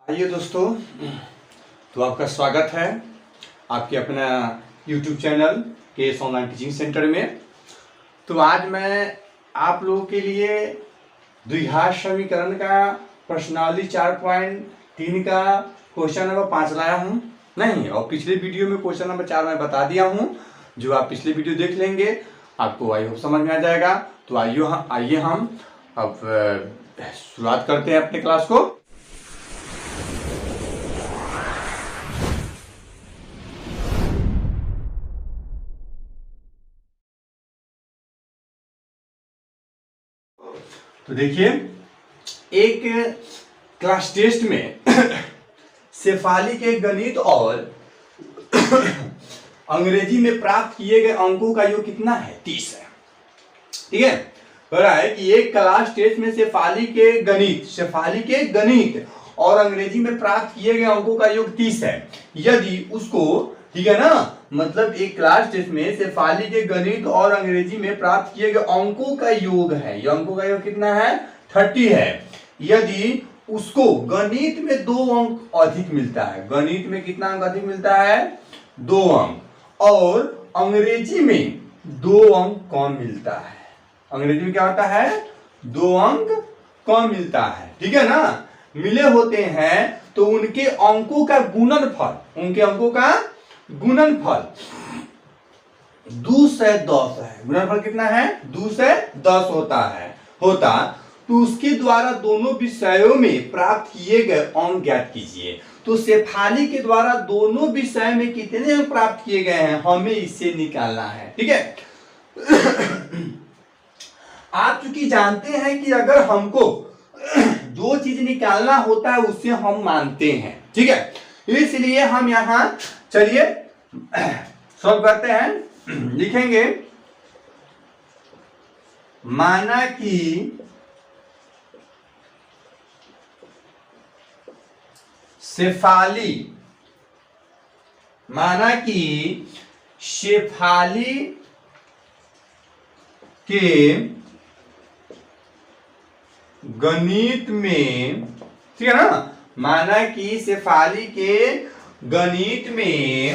आइए दोस्तों, तो आपका स्वागत है आपके अपना YouTube channel KS online teaching centre में। तो आज मैं आप लोगों के लिए द्विघात समीकरण का प्रश्नावली 4.3 का क्वेश्चन नंबर 5 लाया हूँ नहीं, और पिछले वीडियो में क्वेश्चन नंबर 4 मैं बता दिया हूँ। जो आप पिछले वीडियो देख लेंगे आपको आई होप समझ में आ जाएगा। तो आइए हम अब शुरुआत करते हैं अपने क्लास को। तो देखिए, एक क्लास टेस्ट में शेफाली के गणित और अंग्रेजी में प्राप्त किए गए अंकों का योग कितना है? 30 है। ठीक है, कह रहा है कि एक क्लास टेस्ट में शेफाली के गणित और अंग्रेजी में प्राप्त किए गए अंकों का योग 30 है। यदि उसको, ठीक है ना, मतलब एक क्लास टेस्ट में शेफाली के गणित और अंग्रेजी में प्राप्त किए गए अंकों का योग है, ये अंकों का योग कितना है? 30 है। यदि उसको गणित में 2 अंक अधिक मिलता है, गणित में कितना अंक अधिक मिलता है? 2 अंक, और अंग्रेजी में 2 अंक कम मिलता है। अंग्रेजी में क्या होता है? 2 अंक कम मिलता है। ठीक है ना, मिले होते हैं तो उनके अंकों का गुणनफल, 2 से 10 है। गुणनफल कितना है? 2 से 10 होता तो उसके द्वारा दोनों विषयों में प्राप्त किए गए अंक ज्ञात कीजिए। तो शेफाली के द्वारा दोनों विषय में कितने अंक प्राप्त किए गए हैं, हमें इससे निकालना है। ठीक है, आप चूंकि जानते हैं कि अगर हमको जो चीज निकालना होता है उससे हम मानते हैं। ठीक है, इसलिए हम यहां चलिए सॉल्व करते हैं। लिखेंगे, माना कि शेफाली के गणित में, ठीक है ना, माना कि शेफाली के गणित में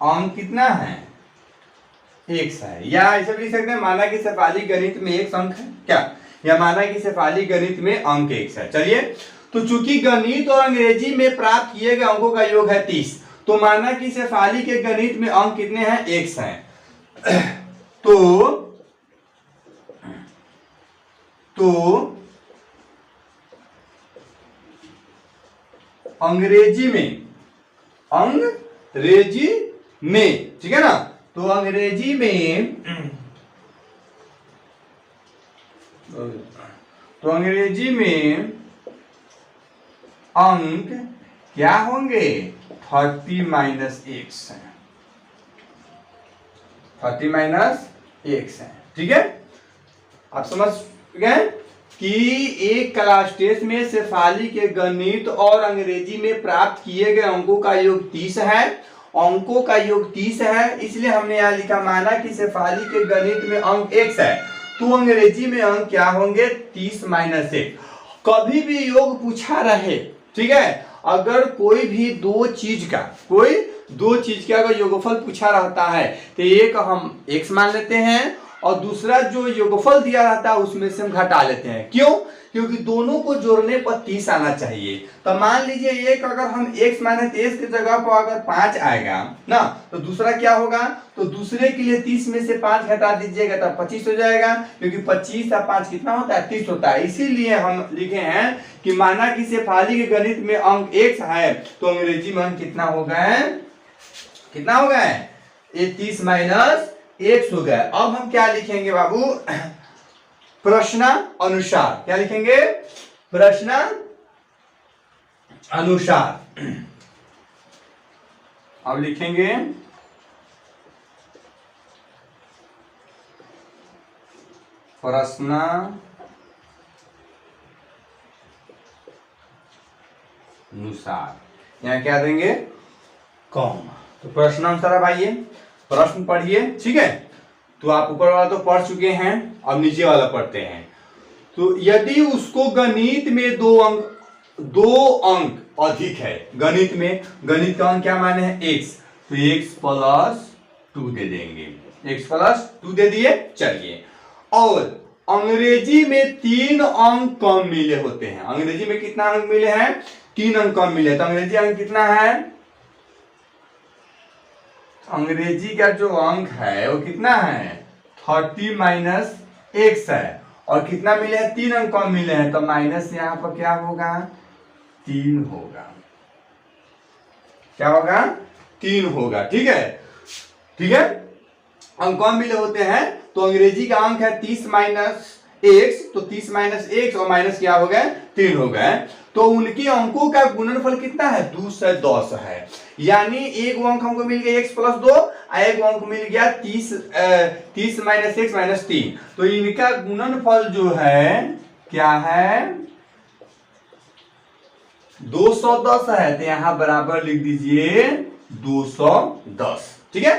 अंक कितना है? 1 है। या ऐसे भी लिख सकते हैं, माना कि शेफाली गणित में 1 अंक है क्या, या माना कि शेफाली गणित में अंक 1 है। चलिए, तो चूंकि गणित और अंग्रेजी में प्राप्त किए गए अंकों का योग है 30, तो माना कि शेफाली के गणित में अंक कितने हैं? 1 हैं। तो अंग्रेजी में, ठीक है ना, तो अंग्रेजी में अंक क्या होंगे? 30 - 1 है। 30 - 1 है। ठीक है, आप समझ गए कि एक क्लास टेस्ट में शेफाली के गणित और अंग्रेजी में प्राप्त किए गए अंकों का योग 30 है। अंकों का योग 30 है, इसलिए हमने यहां लिखा, माना कि शेफाली के गणित में अंक 1 है, तो अंग्रेजी में अंक क्या होंगे? 30 - 1। कभी भी योग पूछा रहे, ठीक है, अगर कोई दो चीज का अगर योगफल पूछा रहता है तो एक हम x मान लेते हैं और दूसरा जो योगफल दिया रहता है उसमें से हम घटा लेते हैं। क्यों? क्योंकि दोनों को जोड़ने पर 30 आना चाहिए। तो मान लीजिए एक अगर हम x माने तो x की जगह पर अगर 5 आएगा ना, तो दूसरा क्या होगा? तो दूसरे के लिए 30 में से 5 घटा दीजिएगा तब 25 हो जाएगा, क्योंकि 25 और 5 कितना होता है? 30 होता है। इसीलिए हम लिखे हैं कि माना कि शेफाली के गणित में अंक 1 है, तो अंग्रेजी में अंक कितना हो गए? ये 30 - 1 हो गया। अब हम क्या लिखेंगे बाबू? प्रश्नानुसार। क्या लिखेंगे? प्रश्नानुसार। अब लिखेंगे प्रश्नानुसार। यहाँ क्या देंगे? कॉमा। तो प्रश्नानुसार। अब आइए प्रश्न पढ़िए। ठीक है, तो आप ऊपर वाला तो पढ़ चुके हैं, अब नीचे वाला पढ़ते हैं। तो यदि उसको गणित में दो अंक अधिक है, गणित में, गणित का अंक क्या माने हैं x, तो x+2 दे देंगे, x+2 दे दिए। चलिए, और अंग्रेजी में 3 अंक कम मिले होते हैं। अंग्रेजी में कितना अंक मिले हैं? 3 अंक कम मिले। तो अंग्रेजी अंक कितना है? अंग्रेजी का जो अंक है वो कितना है? 30 - x है। और कितना मिले हैं? 3 अंक कम मिले हैं, तो माइनस यहाँ पर क्या होगा? 3 होगा। क्या होगा? 3 होगा। ठीक है, ठीक है। अंक कम मिले होते हैं, तो अंग्रेजी का अंक है 30 - x, तो 30 - x और माइनस क्या हो गए? 3 हो गए। तो उनके अंकों का गुणनफल कितना है? 210 है। यानी एक अंक हमको मिल गया x+2, एक अंक मिल गया 30 - x - 3। तो इनका गुणनफल जो है क्या है? 210 है। तो यहां बराबर लिख दीजिए 210। ठीक है,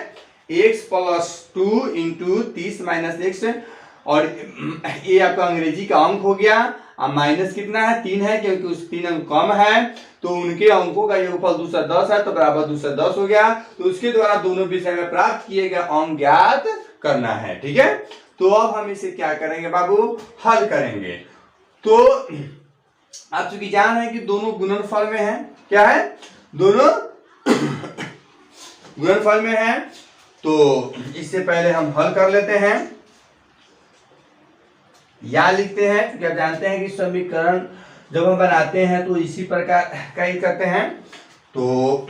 x+2 इंटू 30 - x, और ये आपका अंग्रेजी का अंक हो गया। अब माइनस कितना है? 3 है, क्योंकि उस 3 अंक कम है, तो उनके अंकों का योगफल 210 है, तो बराबर 210 हो गया। तो उसके द्वारा दोनों विषय में प्राप्त किए गए अंक ज्ञात करना है। ठीक है, तो अब हम इसे क्या करेंगे बाबू? हल करेंगे। तो आप चूंकि जान है कि दोनों गुणनफल में है, क्या है? दोनों गुणनफल में है, तो इससे पहले हम हल कर लेते हैं, या लिखते हैं, क्योंकि आप जानते हैं कि समीकरण जब हम बनाते हैं तो इसी प्रकार का ही करते हैं। तो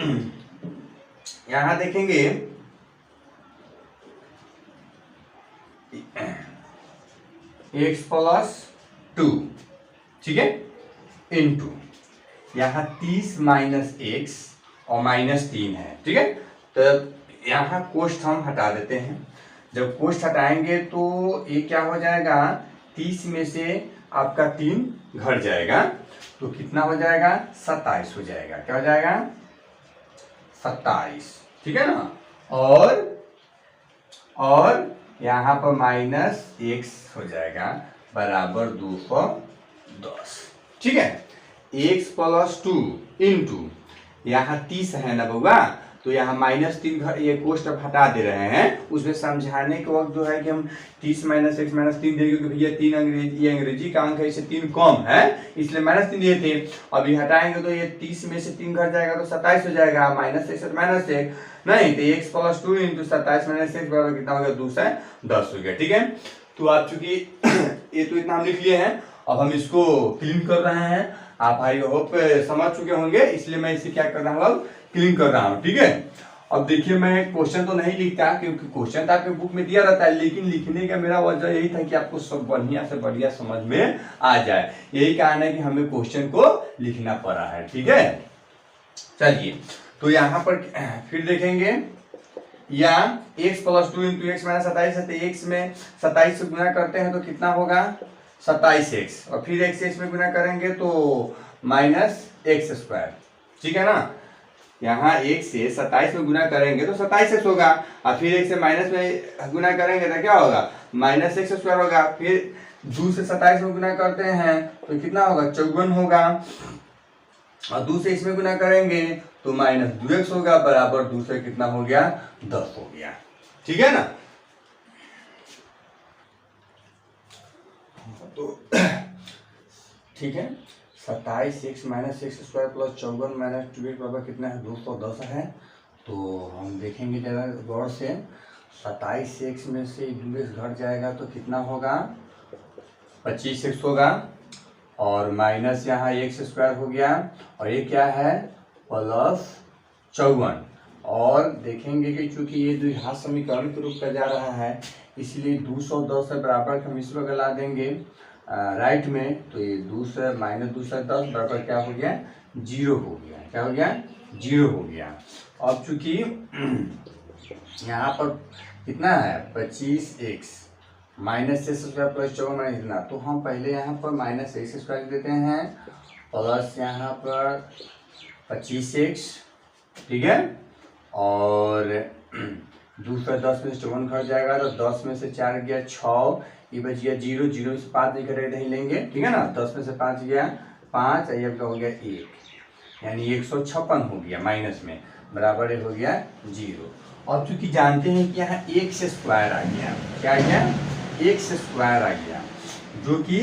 यहां देखेंगे x+2, ठीक है, इंटू यहां 30 - x और -3 है। ठीक है, तो यहां कोष्ठ हम हटा देते हैं। जब कोष्ठ हटाएंगे तो ये क्या हो जाएगा? 30 में से आपका 3 घट जाएगा, तो कितना हो जाएगा? 27 हो जाएगा। क्या हो जाएगा? 27। ठीक है ना, और यहां पर -x हो जाएगा बराबर 210। ठीक है, x+2 इंटू यहाँ 30 है ना बउआ, तो यहाँ -3 ये कोष्ठ अब हटा दे रहे हैं। उसमें समझाने के वक्त जो है कि हम 30 - x - 3 देंगे, क्योंकि भैया 3 अंग्रेजी का अंक है, इसे 3 कम है, इसलिए -3 दिए थे। अभी हटाएंगे तो ये 30 में से 3 घट जाएगा तो 27 हो जाएगा। -1 नहीं, तो x+2 इंटू 27 - x बराबर कितना हो गया? 210 हो गया। ठीक है, तो आप चूंकि ये तो इतना हम लिख लिए हैं, अब हम इसको क्लीन कर रहे हैं। आप आई होप समझ चुके होंगे, इसलिए मैं इसे क्या कर रहा हूँ? अब क्लीन कर रहा हूँ। ठीक है, अब देखिए, मैं क्वेश्चन तो नहीं लिखता, क्योंकि क्वेश्चन तो आपके बुक में दिया रहता है, लेकिन लिखने का मेरा वजह यही था कि आपको सब बढ़िया से बढ़िया समझ में आ जाए। यही कारण है कि हमें क्वेश्चन को लिखना पड़ा है। ठीक है, चलिए, तो यहाँ पर फिर देखेंगे, या x+2 इंटू x - 27 है, तो x में 27 से गुना करते हैं तो कितना होगा? 27x, और फिर x में गुना करेंगे तो -x²। ठीक है ना, यहाँ 1 से 27 में गुना करेंगे तो 27x होगा, और फिर 1 से माइनस में गुना करेंगे तो क्या होगा? -x² होगा। फिर 2 से 27 में गुना करते हैं तो कितना होगा? 54 होगा, और 2 से इसमें गुना करेंगे तो -2x होगा, बराबर 2 से कितना हो गया? 10 हो गया। ठीक है ना, तो ठीक है, 27x - x² + 54 - 2x बराबर कितना है? 210 है। तो हम देखेंगे जरा गौर से, 27x में से 2x घट जाएगा तो कितना होगा? 25x होगा, और माइनस यहाँ x² हो गया, और ये क्या है? +54। और देखेंगे कि चूंकि ये द्विघात समीकरण के रूप में जा रहा है, इसलिए 210 से बराबर हम इस वक्त ला देंगे राइट में, तो ये 2 से -210 बराबर क्या हो गया? 0 हो गया। क्या हो गया? 0 हो गया। अब चूंकि यहाँ पर कितना है? 25x -x² + 54 इतना, तो हम पहले यहाँ पर -x² देते हैं, प्लस यहाँ पर 25x। ठीक है, और दूसरा 10 में से 54 घट जाएगा तो 10 में से 4 गया 6, ये बच गया 0, 0 में से 5 नहीं कटेगा नहीं लेंगे, ठीक है ना। 10 में से 5 गया 5, ये आपका हो गया 1, यानी 156 हो गया माइनस में, बराबर हो गया 0। अब चूंकि जानते हैं कि यहाँ x स्क्वायर आ गया, क्या आ गया, x स्क्वायर आ गया, जो कि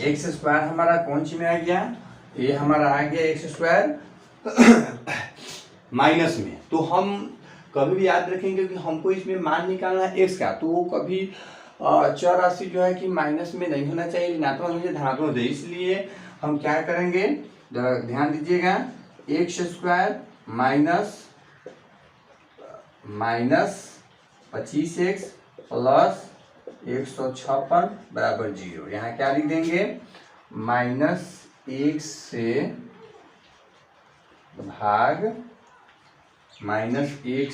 x स्क्वायर हमारा कौन सी में आ गया, ये हमारा आ गया x स्क्वायर माइनस में। तो हम कभी भी याद रखेंगे कि हमको इसमें मान निकालना है x का, तो वो कभी चर राशि जो है कि माइनस में नहीं होना चाहिए, ऋणात्मक होना चाहिए, धनात्मक होना चाहिए। इसलिए हम क्या करेंगे, ध्यान दीजिएगा, x square minus 25x plus 156 बराबर 0। यहाँ क्या लिख देंगे, -1 से भाग -1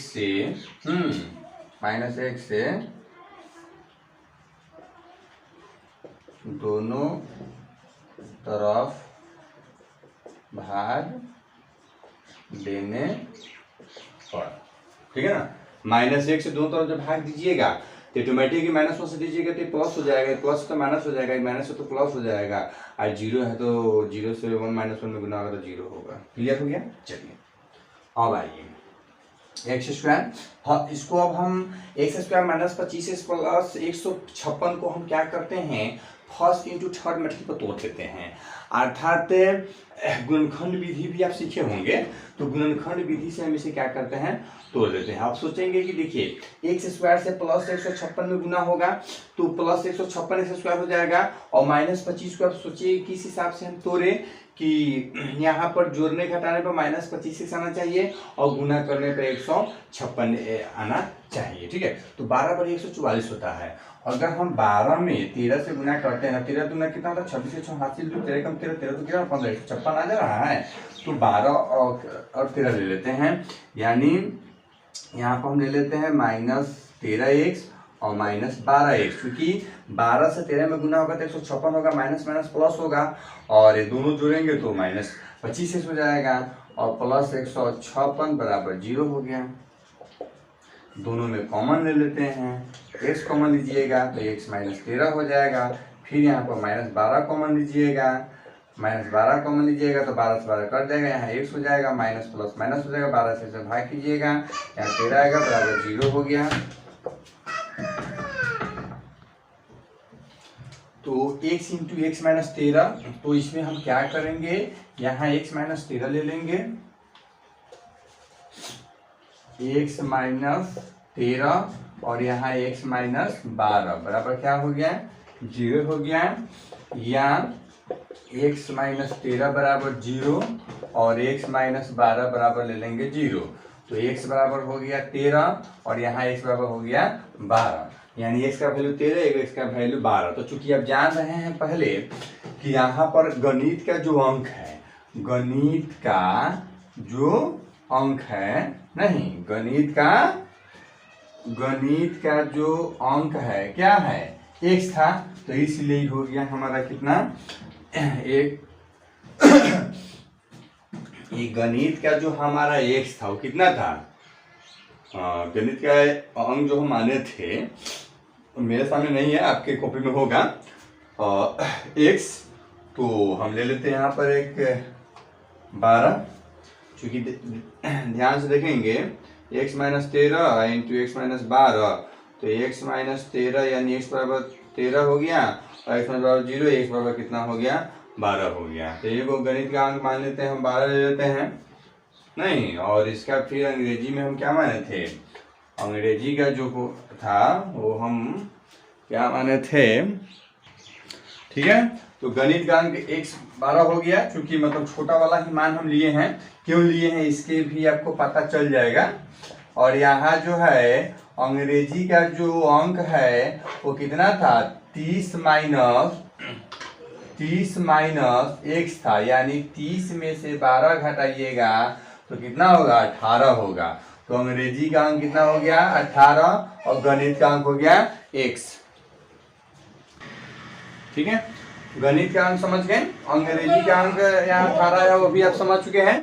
से दोनों तरफ भाग देने पर, ठीक है ना। -1 से दोनों तरफ जब भाग दीजिएगा तो ऑटोमेटिक -1 से दीजिएगा तो प्लस हो जाएगा, प्लस तो माइनस हो जाएगा, माइनस से तो प्लस हो जाएगा, और 0 है तो 0 से 1 -1 में गुना होगा तो 0 होगा। क्लियर हो गया। चलिए अब आइए एक्स स्क्वायर, हाँ इसको अब हम x square minus 25x plus 156 को हम क्या करते हैं, फर्स्ट इंटू थर्ड मेथड पर तोड़ देते हैं। अर्थात गुणनखंड विधि भी आप सीखे होंगे, तो गुणनखंड विधि से हम इसे क्या करते हैं, तोड़ देते हैं। आप सोचेंगे कि देखिए एक्स स्क्वायर से प्लस 156 में गुना होगा तो प्लस 156 एक्स स्क्वायर हो जाएगा, और -25 को आप सोचिए किस हिसाब से हम तोड़े कि यहाँ पर जोड़ने घटाने पर -25 आना चाहिए और गुना करने पर 156 आना चाहिए, ठीक है। तो 12 पर 144 होता है। अगर हम 12 में 13 से गुना करते हैं, 13 दूना कितना होता है, 26 से 6 हासिल, 13 कम 13, 13 तो कितना 15, 156 आ जा रहा है। तो 12 और 13 ले लेते हैं, यानी यहाँ पर हम ले लेते हैं -13x और -12x, क्योंकि 12 से 13 में गुना होगा तो 156 होगा, माइनस माइनस प्लस होगा, और ये दोनों जोड़ेंगे तो -25x हो जाएगा, और प्लस 156 बराबर 0 हो गया। दोनों में कॉमन ले लेते हैं, x कॉमन लीजिएगा तो x -13 हो जाएगा, फिर यहाँ पर -12 कॉमन लीजिएगा, -12 कॉमन लीजिएगा तो 12 से 12 कट जाएगा, यहाँ x हो जाएगा, माइनस प्लस माइनस हो जाएगा, 12 से इसे भाग कीजिएगा, यहाँ 13 आएगा बराबर 0 हो गया। तो x इंटू एक्स माइनस 13, तो इसमें हम क्या करेंगे, यहाँ x माइनस 13 ले लेंगे, x माइनस 13 और यहाँ x माइनस 12 बराबर क्या हो गया, 0 हो गया, या x माइनस 13 बराबर 0 और x माइनस 12 बराबर ले लेंगे 0। तो x बराबर हो गया 13 और यहाँ x बराबर हो गया 12, यानी x का वैल्यू 13, x का वैल्यू 12। तो चूंकि आप जान रहे हैं पहले कि यहाँ पर गणित का जो अंक है, गणित का जो अंक है, नहीं गणित का जो अंक है क्या है, x था, तो इसलिए हो गया हमारा कितना, एक ये गणित का जो हमारा x था वो कितना था, गणित का अंक जो हम माने थे, मेरे सामने नहीं है, आपके कॉपी में होगा x, तो हम ले लेते हैं यहाँ पर एक 12, चूंकि ध्यान से देखेंगे x minus 13 into x minus 12, तो x माइनस 13 यानी x बराबर 13 हो गया, और x माइनस बराबर 0, x बराबर कितना हो गया, 12 हो गया। तो ये वो गणित का अंक मान लेते हैं, हम 12 ले लेते हैं, नहीं, और इसका फिर अंग्रेजी में हम क्या माने थे, अंग्रेजी का जो था वो हम क्या माने थे, ठीक है। तो गणित का अंक x 12 हो गया, क्योंकि मतलब छोटा वाला ही मान हम लिए हैं, क्यों लिए हैं इसके भी आपको पता चल जाएगा। और यहाँ जो है अंग्रेजी का जो अंक है वो कितना था, 30 माइनस x था, यानी 30 में से 12 घटाइएगा तो कितना होगा, 18 होगा। तो अंग्रेजी का अंक कितना हो गया, 18, और गणित का अंक हो गया x, ठीक है। गणित का अंक समझ गए, अंग्रेजी का अंक यहाँ 18 है वो भी आप समझ चुके हैं।